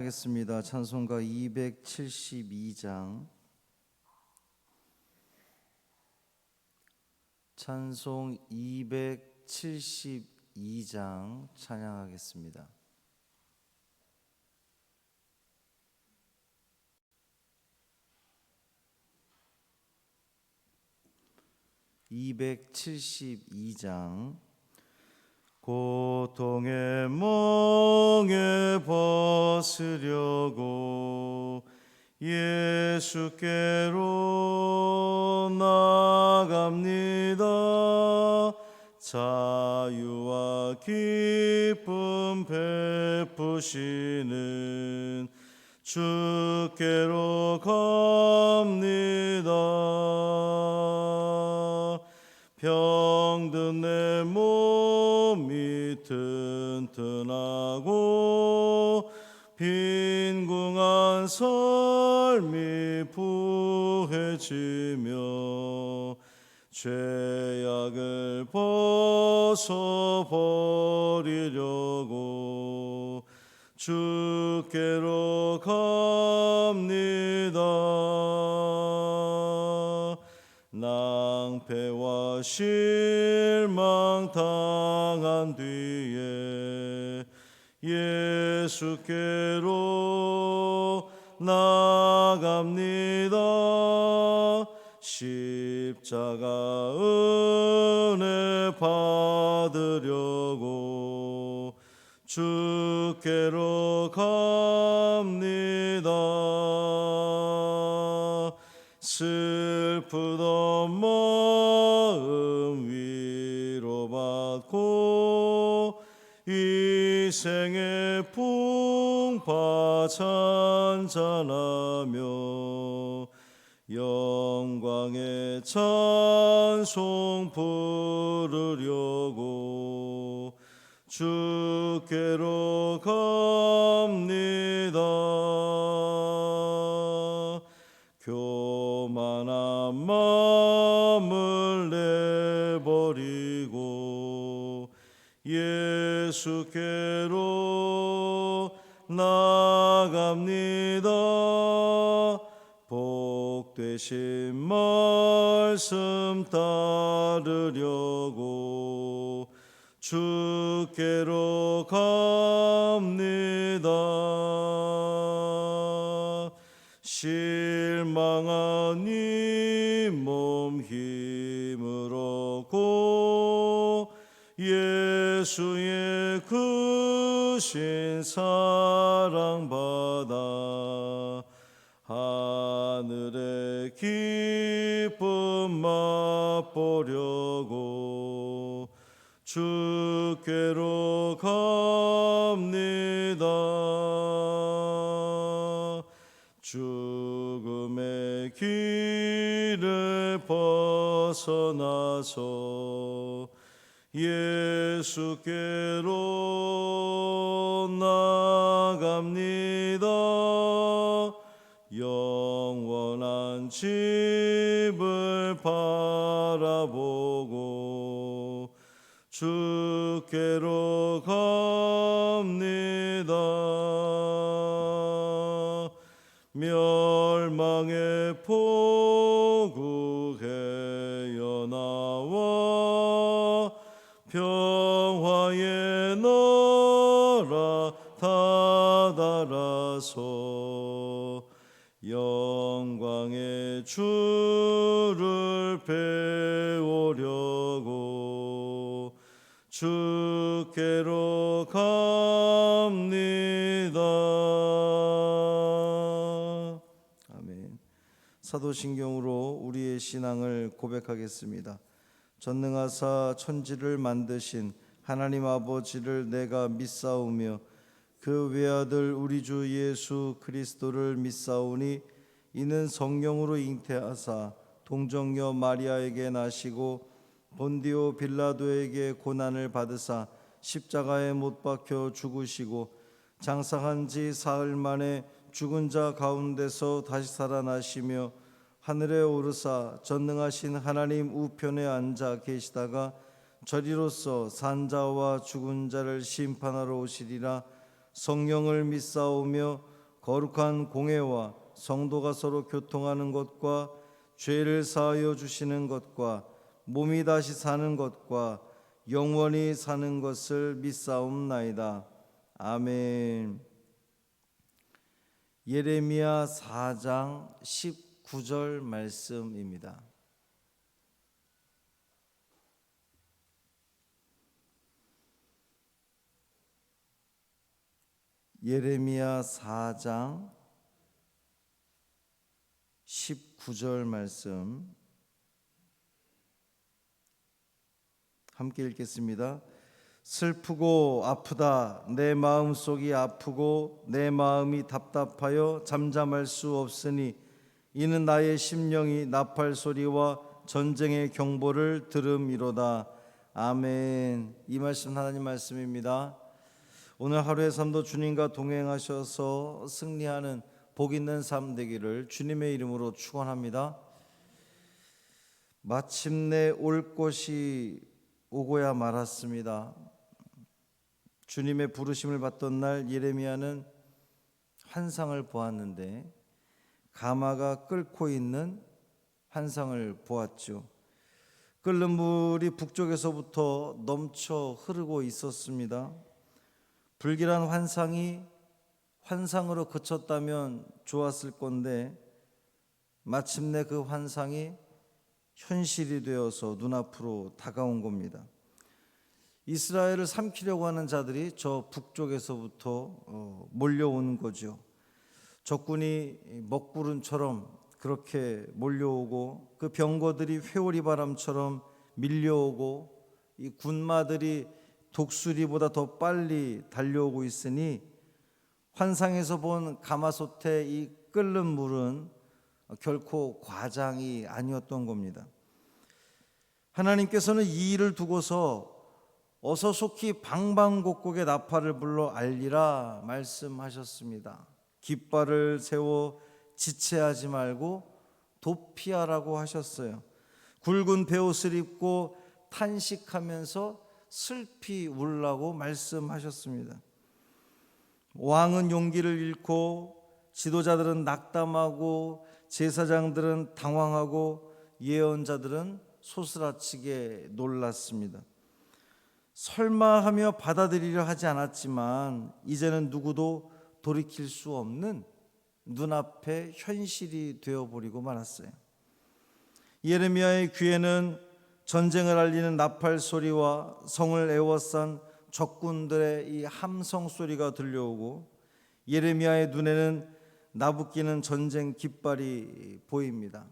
하겠습니다. 찬송가 272장, 찬송 272장 찬양하겠습니다. (272장) 고통의 멍에 벗으려고 예수께로 나갑니다. 자유와 기쁨 베푸시는 주께로 갑니다. 병든 내 몸이 튼튼하고 빈궁한 삶이 부해지며 죄악을 벗어버리려고 주께로 갑니다. 낭패와 실망 당한 뒤에 예수께로 나갑니다. 십자가 은혜 받으려고 주께로 갑니다. 슬프던 마음 위로받고 이 생의 풍파 찬찬하며 영광의 찬송 부르려고 주께로 갑니다. 교만한 마음을 내버리고 예수께로 나갑니다. 복되신 말씀 따르려고 주께로 갑니다. 실망한 이 몸 힘을 얻고 예수의 크신 사랑받아 하늘의 기쁨 맛보려고 주께로 갑니다. 죽음의 길을 벗어나서 예수께로 나갑니다. 영원한 집을 바라보고 주께로 갑니다. 멸망의 포구에 나와 평화의 나라 다다라서 영광의 주를 배우려고 주께로 갑니다. 아멘. 사도신경으로 우리의 신앙을 고백하겠습니다. 전능하사 천지를 만드신 하나님 아버지를 내가 믿사오며 그 외아들 우리 주 예수 그리스도를 믿사오니 이는 성령으로 잉태하사 동정녀 마리아에게 나시고 본디오 빌라도에게 고난을 받으사 십자가에 못 박혀 죽으시고 장사한 지 사흘 만에 죽은 자 가운데서 다시 살아나시며 하늘에 오르사 전능하신 하나님 우편에 앉아 계시다가 저리로서 산자와 죽은 자를 심판하러 오시리라. 성령을 믿사오며 거룩한 공회와 성도가 서로 교통하는 것과 죄를 사하여 주시는 것과 몸이 다시 사는 것과 영원히 사는 것을 믿사옵나이다. 아멘. 예레미야 4장 19절 말씀입니다. 예레미야 4장 19절 말씀 함께 읽겠습니다. 슬프고 아프다. 내 마음속이 아프고 내 마음이 답답하여 잠잠할 수 없으니 이는 나의 심령이 나팔 소리와 전쟁의 경보를 들음이로다. 아멘. 이 말씀 하나님 말씀입니다. 오늘 하루의 삶도 주님과 동행하셔서 승리하는 복 있는 삶 되기를 주님의 이름으로 축원합니다. 마침내 올 것이 오고야 말았습니다. 주님의 부르심을 받던 날 예레미야는 환상을 보았는데 가마가 끓고 있는 환상을 보았죠. 끓는 물이 북쪽에서부터 넘쳐 흐르고 있었습니다. 불길한 환상이 환상으로 그쳤다면 좋았을 건데 마침내 그 환상이 현실이 되어서 눈앞으로 다가온 겁니다. 이스라엘을 삼키려고 하는 자들이 저 북쪽에서부터 몰려오는 거죠. 적군이 먹구름처럼 그렇게 몰려오고 그 병거들이 회오리 바람처럼 밀려오고 이 군마들이 독수리보다 더 빨리 달려오고 있으니 환상에서 본 가마솥의 이 끓는 물은 결코 과장이 아니었던 겁니다. 하나님께서는 이 일을 두고서 어서 속히 방방곡곡의 나팔을 불러 알리라 말씀하셨습니다. 깃발을 세워 지체하지 말고 도피하라고 하셨어요. 굵은 베옷을 입고 탄식하면서 슬피 울라고 말씀하셨습니다. 왕은 용기를 잃고 지도자들은 낙담하고 제사장들은 당황하고 예언자들은 소스라치게 놀랐습니다. 설마 하며 받아들이려 하지 않았지만 이제는 누구도 돌이킬 수 없는 눈앞의 현실이 되어버리고 말았어요. 예레미야의 귀에는 전쟁을 알리는 나팔 소리와 성을 에워싼 적군들의 이 함성 소리가 들려오고 예레미야의 눈에는 나부끼는 전쟁 깃발이 보입니다.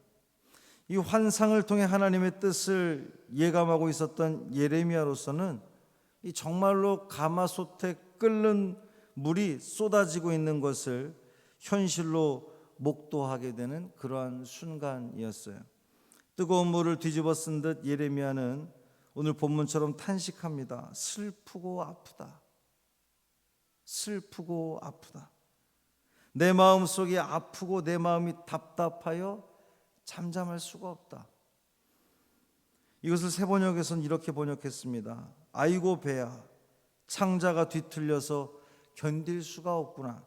이 환상을 통해 하나님의 뜻을 예감하고 있었던 예레미야로서는 이 정말로 가마솥에 끓는 물이 쏟아지고 있는 것을 현실로 목도하게 되는 그러한 순간이었어요. 뜨거운 물을 뒤집어 쓴 듯 예레미야는 오늘 본문처럼 탄식합니다. 슬프고 아프다. 슬프고 아프다. 내 마음속이 아프고 내 마음이 답답하여 잠잠할 수가 없다. 이것을 세번역에서는 이렇게 번역했습니다. 아이고 배야, 창자가 뒤틀려서 견딜 수가 없구나.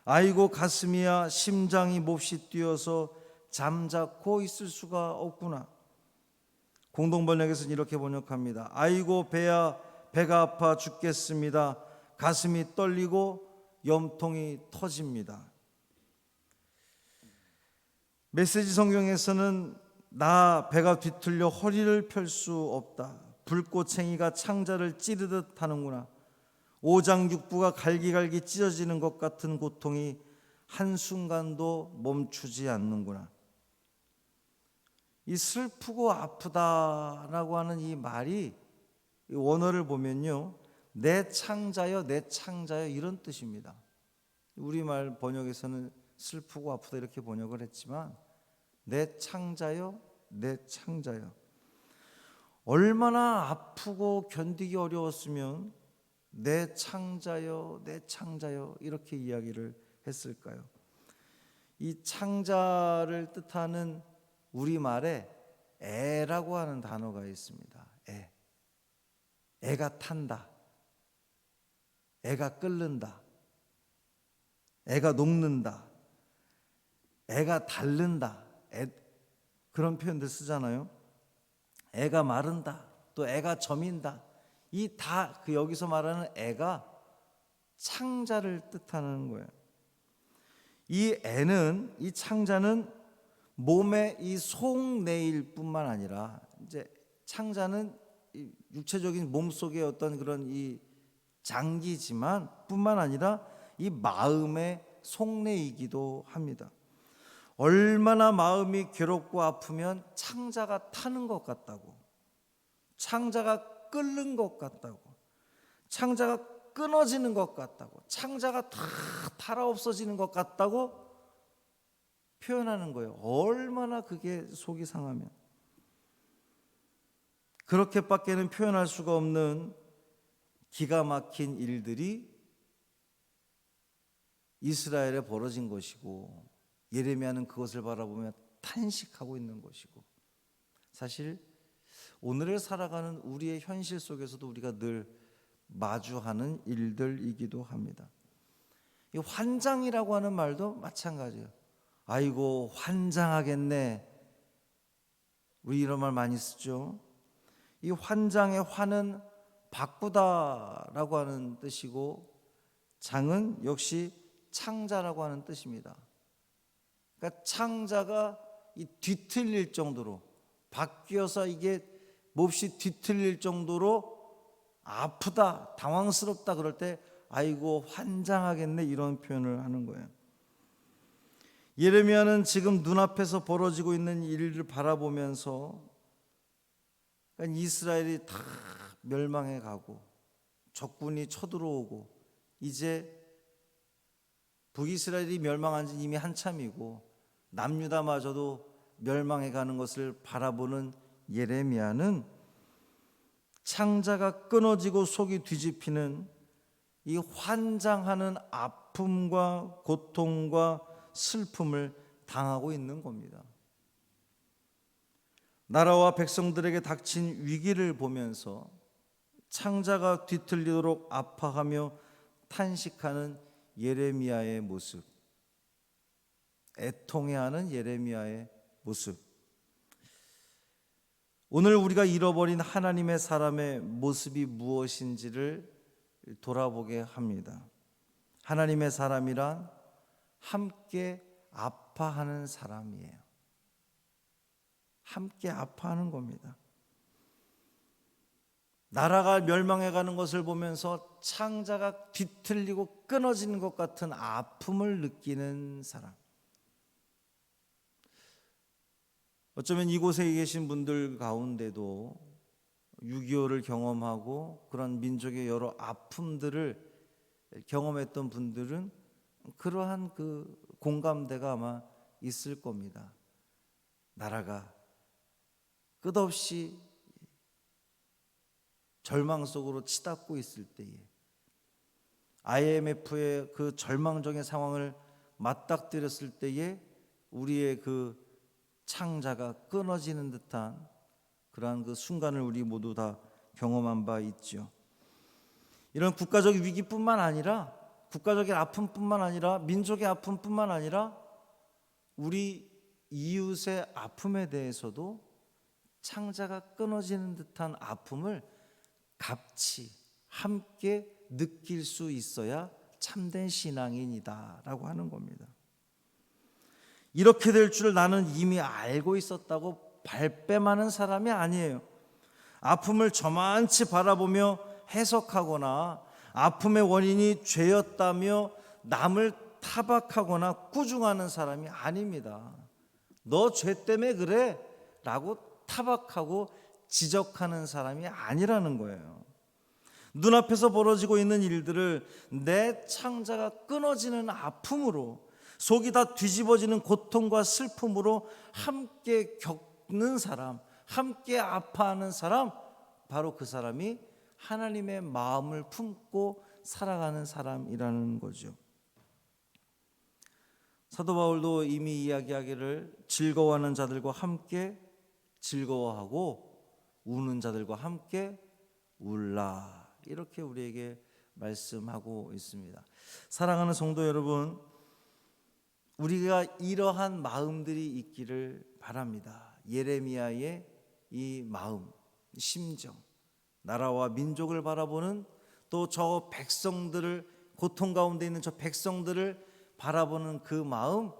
아이고 가슴이야, 심장이 몹시 뛰어서 잠자코 있을 수가 없구나. 공동번역에서는 이렇게 번역합니다. 아이고 배야, 배가 아파 죽겠습니다. 가슴이 떨리고 염통이 터집니다. 메시지 성경에서는 나 배가 뒤틀려 허리를 펼 수 없다. 불꽃챙이가 창자를 찌르듯 하는구나. 오장육부가 갈기갈기 찢어지는 것 같은 고통이 한순간도 멈추지 않는구나. 이 슬프고 아프다라고 하는 이 말이 원어를 보면요, 내 창자여 내 창자여 이런 뜻입니다. 우리말 번역에서는 슬프고 아프다 이렇게 번역을 했지만 내 창자여 내 창자여, 얼마나 아프고 견디기 어려웠으면 내 창자여 내 창자여 이렇게 이야기를 했을까요? 이 창자를 뜻하는 우리말에 애라고 하는 단어가 있습니다. 애가 탄다, 애가 끓는다, 애가 녹는다, 애가 닳는다, 그런 표현들 쓰잖아요. 애가 마른다, 또 애가 저민다. 이 다 그 여기서 말하는 애가 창자를 뜻하는 거예요. 이 애는, 이 창자는 몸의 이 속내일 뿐만 아니라, 이제 창자는 이 육체적인 몸 속의 어떤 그런 이 장기지만 뿐만 아니라 이 마음의 속내이기도 합니다. 얼마나 마음이 괴롭고 아프면 창자가 타는 것 같다고, 창자가 끓는 것 같다고, 창자가 끊어지는 것 같다고, 창자가 다 달아 없어지는 것 같다고 표현하는 거예요. 얼마나 그게 속이 상하면. 그렇게밖에는 표현할 수가 없는 기가 막힌 일들이 이스라엘에 벌어진 것이고, 예레미야는 그것을 바라보며 탄식하고 있는 것이고, 사실 오늘을 살아가는 우리의 현실 속에서도 우리가 늘 마주하는 일들이기도 합니다. 이 환장이라고 하는 말도 마찬가지예요. 아이고 환장하겠네, 우리 이런 말 많이 쓰죠. 이 환장의 환은 바꾸다라고 하는 뜻이고, 장은 역시 창자라고 하는 뜻입니다. 그러니까 창자가 이 뒤틀릴 정도로, 바뀌어서 이게 몹시 뒤틀릴 정도로 아프다, 당황스럽다 그럴 때 아이고 환장하겠네, 이런 표현을 하는 거예요. 예레미야는 지금 눈앞에서 벌어지고 있는 일을 바라보면서, 그러니까 이스라엘이 다 멸망해 가고 적군이 쳐들어오고, 이제 북이스라엘이 멸망한 지 이미 한참이고 남유다마저도 멸망해 가는 것을 바라보는 예레미야는 창자가 끊어지고 속이 뒤집히는 이 환장하는 아픔과 고통과 슬픔을 당하고 있는 겁니다. 나라와 백성들에게 닥친 위기를 보면서 창자가 뒤틀리도록 아파하며 탄식하는 예레미야의 모습, 애통해하는 예레미야의 모습, 오늘 우리가 잃어버린 하나님의 사람의 모습이 무엇인지를 돌아보게 합니다. 하나님의 사람이란 함께 아파하는 사람이에요. 함께 아파하는 겁니다. 나라가 멸망해가는 것을 보면서 창자가 뒤틀리고 끊어지는 것 같은 아픔을 느끼는 사람. 어쩌면 이곳에 계신 분들 가운데도 6.25를 경험하고 그런 민족의 여러 아픔들을 경험했던 분들은 그러한 그 공감대가 아마 있을 겁니다. 나라가 끝없이 절망 속으로 치닫고 있을 때에, IMF의 그 절망적인 상황을 맞닥뜨렸을 때에 우리의 그 창자가 끊어지는 듯한 그러한 그 순간을 우리 모두 다 경험한 바 있죠. 이런 국가적 위기뿐만 아니라, 국가적인 아픔뿐만 아니라, 민족의 아픔뿐만 아니라 우리 이웃의 아픔에 대해서도 창자가 끊어지는 듯한 아픔을 같이 함께 느낄 수 있어야 참된 신앙인이다라고 하는 겁니다. 이렇게 될 줄 나는 이미 알고 있었다고 발뺌하는 사람이 아니에요. 아픔을 저만치 바라보며 해석하거나 아픔의 원인이 죄였다며 남을 타박하거나 꾸중하는 사람이 아닙니다. 너 죄 때문에 그래 라고 타박하고 지적하는 사람이 아니라는 거예요. 눈앞에서 벌어지고 있는 일들을 내 창자가 끊어지는 아픔으로, 속이 다 뒤집어지는 고통과 슬픔으로 함께 겪는 사람, 함께 아파하는 사람, 바로 그 사람이 하나님의 마음을 품고 살아가는 사람이라는 거죠. 사도 바울도 이미 이야기하기를 즐거워하는 자들과 함께 즐거워하고 우는 자들과 함께 울라, 이렇게 우리에게 말씀하고 있습니다. 사랑하는 성도 여러분, 우리가 이러한 마음들이 있기를 바랍니다. 예레미야의 이 마음, 심정, 나라와 민족을 바라보는, 또 저 백성들을, 고통 가운데 있는 저 백성들을 바라보는 그 마음,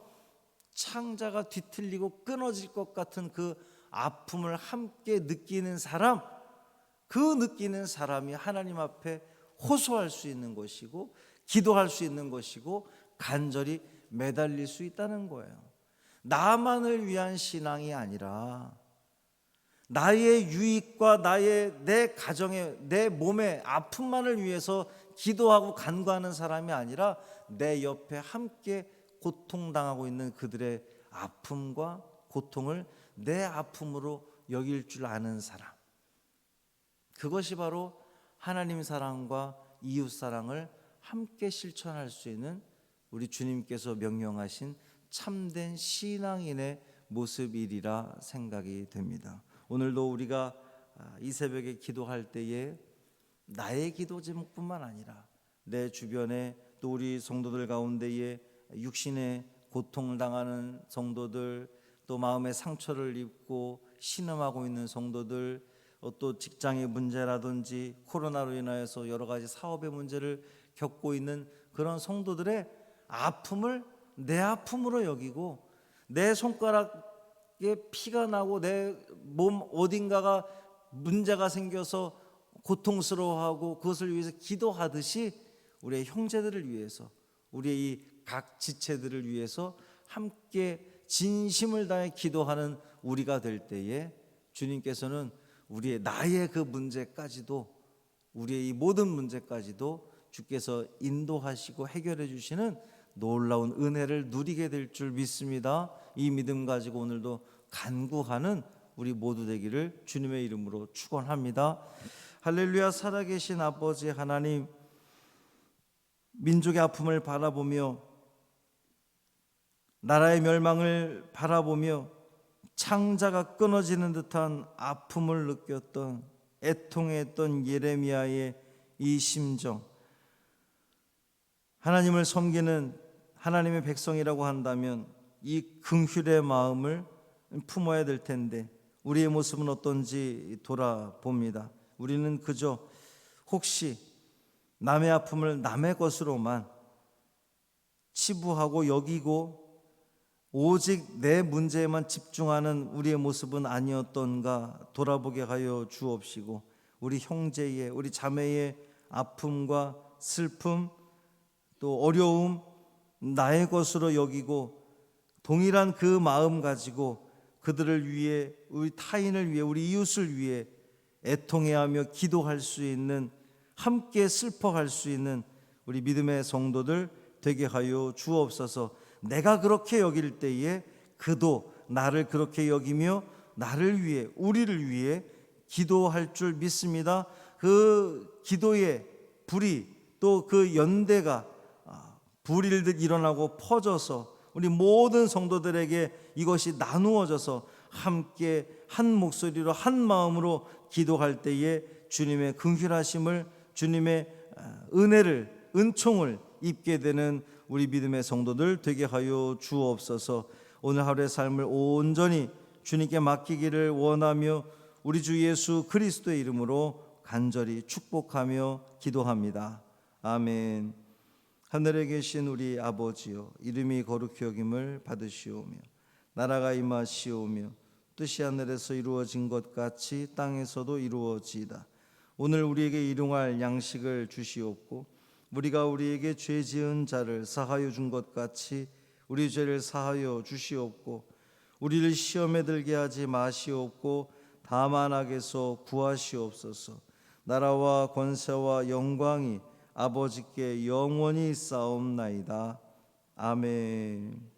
창자가 뒤틀리고 끊어질 것 같은 그 아픔을 함께 느끼는 사람, 그 느끼는 사람이 하나님 앞에 호소할 수 있는 것이고 기도할 수 있는 것이고 간절히 매달릴 수 있다는 거예요. 나만을 위한 신앙이 아니라 나의 유익과 내 가정의, 내 몸의 아픔만을 위해서 기도하고 간구하는 사람이 아니라 내 옆에 함께 고통당하고 있는 그들의 아픔과 고통을 내 아픔으로 여길 줄 아는 사람, 그것이 바로 하나님 사랑과 이웃 사랑을 함께 실천할 수 있는 우리 주님께서 명령하신 참된 신앙인의 모습이리라 생각이 됩니다. 오늘도 우리가 이 새벽에 기도할 때에 나의 기도 제목뿐만 아니라 내 주변에 또 우리 성도들 가운데에 육신의 고통을 당하는 성도들, 또 마음의 상처를 입고 신음하고 있는 성도들, 또 직장의 문제라든지 코로나로 인하여서 여러 가지 사업의 문제를 겪고 있는 그런 성도들의 아픔을 내 아픔으로 여기고, 내 손가락에 피가 나고 내 몸 어딘가가 문제가 생겨서 고통스러워하고 그것을 위해서 기도하듯이 우리의 형제들을 위해서, 우리의 이 각 지체들을 위해서 함께 진심을 다해 기도하는 우리가 될 때에 주님께서는 우리의 나의 그 문제까지도, 우리의 이 모든 문제까지도 주께서 인도하시고 해결해 주시는 놀라운 은혜를 누리게 될 줄 믿습니다. 이 믿음 가지고 오늘도 간구하는 우리 모두 되기를 주님의 이름으로 축원합니다. 할렐루야. 살아계신 아버지 하나님, 민족의 아픔을 바라보며 나라의 멸망을 바라보며 창자가 끊어지는 듯한 아픔을 느꼈던, 애통했던 예레미야의 이 심정, 하나님을 섬기는 하나님의 백성이라고 한다면 이 긍휼의 마음을 품어야 될 텐데 우리의 모습은 어떤지 돌아봅니다. 우리는 그저 혹시 남의 아픔을 남의 것으로만 치부하고 여기고 오직 내 문제에만 집중하는 우리의 모습은 아니었던가 돌아보게 하여 주옵시고, 우리 형제의, 우리 자매의 아픔과 슬픔, 또 어려움 나의 것으로 여기고 동일한 그 마음 가지고 그들을 위해, 우리 타인을 위해, 우리 이웃을 위해 애통해하며 기도할 수 있는, 함께 슬퍼할 수 있는 우리 믿음의 성도들 되게 하여 주옵소서. 내가 그렇게 여길 때에 그도 나를 그렇게 여기며 나를 위해, 우리를 위해 기도할 줄 믿습니다. 그 기도의 불이, 또 그 연대가 불일듯 일어나고 퍼져서 우리 모든 성도들에게 이것이 나누어져서 함께 한 목소리로 한 마음으로 기도할 때에 주님의 긍휼하심을, 주님의 은혜를, 은총을 입게 되는 우리 믿음의 성도들 되게 하여 주옵소서. 오늘 하루의 삶을 온전히 주님께 맡기기를 원하며 우리 주 예수 그리스도의 이름으로 간절히 축복하며 기도합니다. 아멘. 하늘에 계신 우리 아버지여, 이름이 거룩히 여김을 받으시오며 나라가 임하시오며 뜻이 하늘에서 이루어진 것 같이 땅에서도 이루어지이다. 오늘 우리에게 일용할 양식을 주시옵고 우리가 우리에게 죄 지은 자를 사하여 준 것 같이 우리 죄를 사하여 주시옵고 우리를 시험에 들게 하지 마시옵고 다만 악에서 구하시옵소서. 나라와 권세와 영광이 아버지께 영원히 있사옵나이다. 아멘.